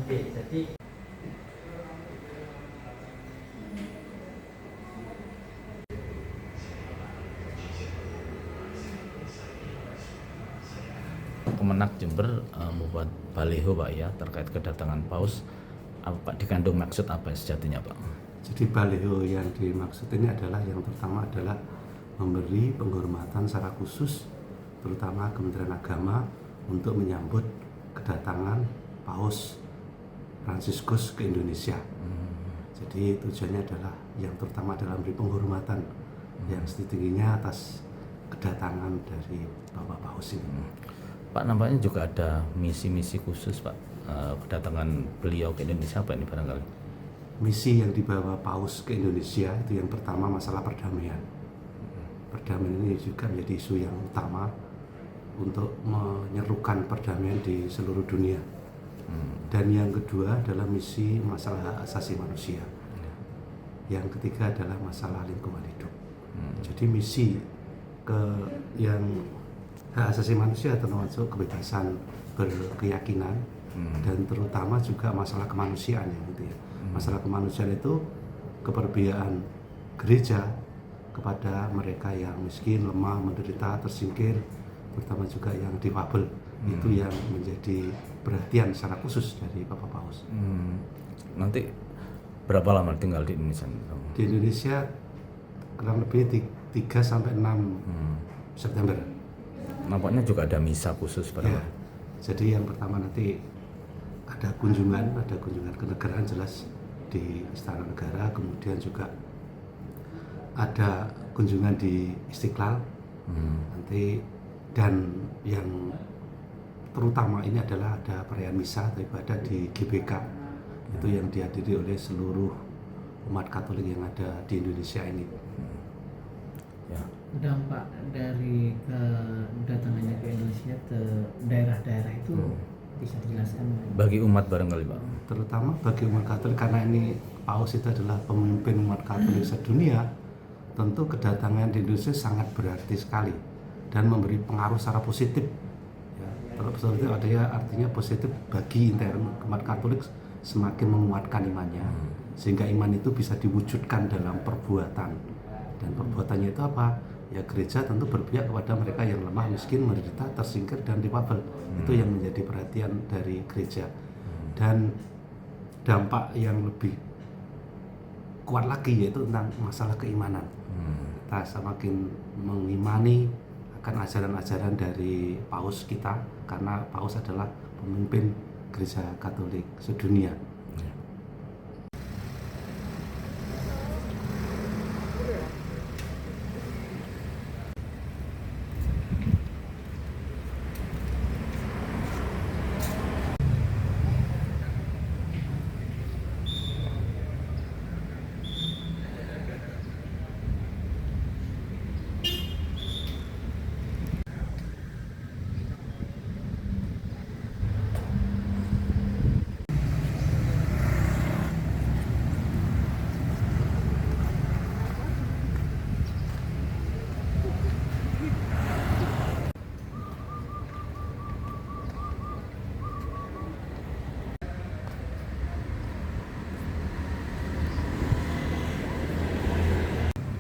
Jadi Kemenak Jember membuat baliho Pak ya terkait kedatangan Paus. Apa Pak dikandung maksud apa sejatinya Pak? Jadi baliho yang dimaksud ini adalah yang pertama adalah memberi penghormatan secara khusus terutama Kementerian Agama untuk menyambut kedatangan Paus Fransiskus ke Indonesia. Jadi tujuannya adalah yang terutama adalah memberi penghormatan yang setingginya atas kedatangan dari Bapak Paus ini. Pak, nampaknya juga ada misi-misi khusus Pak kedatangan beliau ke Indonesia apa ini barangkali? Misi yang dibawa Paus ke Indonesia itu yang pertama masalah perdamaian. Perdamaian ini juga menjadi isu yang utama untuk menyerukan perdamaian di seluruh dunia. Dan yang kedua adalah misi masalah hak asasi manusia. Yang ketiga adalah masalah lingkungan hidup. Jadi misi yang hak asasi manusia termasuk kebebasan berkeyakinan dan terutama juga masalah kemanusiaan yang gitu ya. Masalah kemanusiaan itu keperbiaan gereja kepada mereka yang miskin, lemah, menderita, tersingkir, terutama juga yang difabel. Itu yang menjadi perhatian secara khusus dari Bapak Paus. Nanti berapa lama tinggal di Indonesia? Di Indonesia kurang lebih 3 sampai 6 September. Nampaknya juga ada misa khusus pada Ya, jadi yang pertama nanti ada kunjungan kenegaraan jelas di Istana Negara, kemudian juga ada kunjungan di Istiqlal nanti, dan yang terutama ini adalah ada perayaan misa atau ibadah di GBK itu yang dihadiri oleh seluruh umat Katolik yang ada di Indonesia ini. ya. dampak dari kedatangannya ke Indonesia ke daerah-daerah itu bisa dijelaskan? Bagi umat barangkali Pak. Terutama bagi umat Katolik, karena ini Paus itu adalah pemimpin umat Katolik sedunia, tentu kedatangan di Indonesia sangat berarti sekali dan memberi pengaruh secara positif. Ya, kalau positif artinya positif bagi intern umat Katolik, semakin menguatkan imannya, sehingga iman itu bisa diwujudkan dalam perbuatan. Dan perbuatannya itu apa? Ya gereja tentu berpihak kepada mereka yang lemah, miskin, menderita, tersingkir, dan difabel. Itu yang menjadi perhatian dari gereja. Dan dampak yang lebih kuat lagi yaitu tentang masalah keimanan. Kita semakin mengimani akan ajaran-ajaran dari Paus kita, karena Paus adalah pemimpin Gereja Katolik sedunia.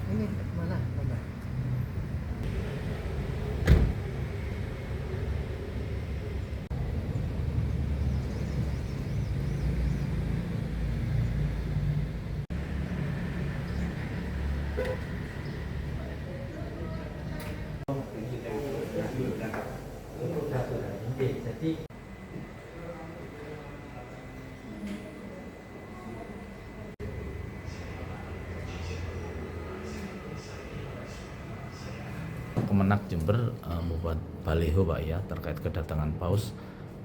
Ini mana? Jadi Kemenak Jember membuat baliho Pak ya terkait kedatangan Paus.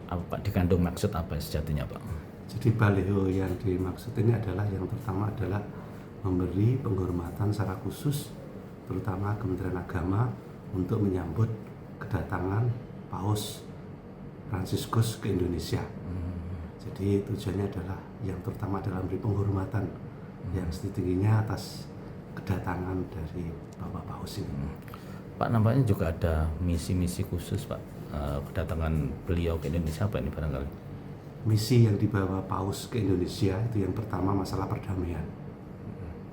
Apa Pak dikandung maksud apa sejatinya Pak? Jadi baliho yang dimaksud ini adalah yang pertama adalah memberi penghormatan secara khusus terutama Kementerian Agama untuk menyambut kedatangan Paus Fransiskus ke Indonesia. Jadi tujuannya adalah yang terutama adalah memberi penghormatan yang setingginya atas kedatangan dari Bapak Paus ini. Pak, nampaknya juga ada misi-misi khusus Pak, kedatangan beliau ke Indonesia apa ini barangkali? Misi yang dibawa Paus ke Indonesia itu yang pertama masalah perdamaian.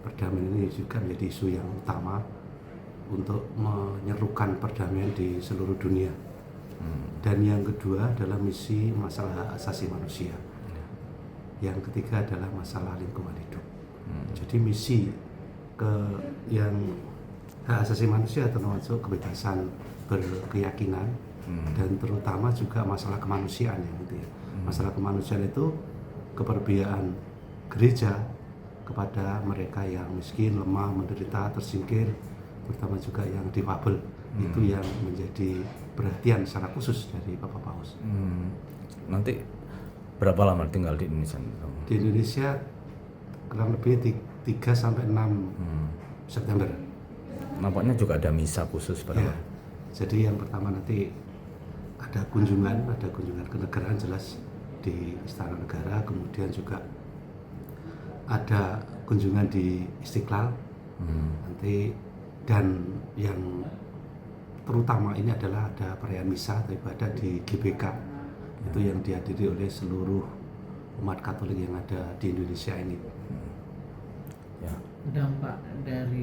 Perdamaian ini juga menjadi isu yang utama untuk menyerukan perdamaian di seluruh dunia. Dan yang kedua adalah misi masalah hak asasi manusia. Yang ketiga adalah masalah lingkungan hidup. Jadi misi yang hak asasi manusia termasuk kebebasan berkeyakinan dan terutama juga masalah kemanusiaan yang itu ya. Masalah kemanusiaan itu keperbiaan gereja kepada mereka yang miskin, lemah, menderita, tersingkir, terutama juga yang difabel. Itu yang menjadi perhatian secara khusus dari Bapak Paus. Nanti berapa lama tinggal di Indonesia? Di Indonesia kurang lebih 3 sampai 6 September. Nampaknya juga ada misa khusus pada Ya. Jadi yang pertama nanti ada kunjungan kenegaraan jelas di Istana Negara, kemudian juga ada kunjungan di Istiqlal nanti, dan yang terutama ini adalah ada perayaan misa atau ibadah di GBK itu yang dihadiri oleh seluruh umat Katolik yang ada di Indonesia ini. ya. Dampak dari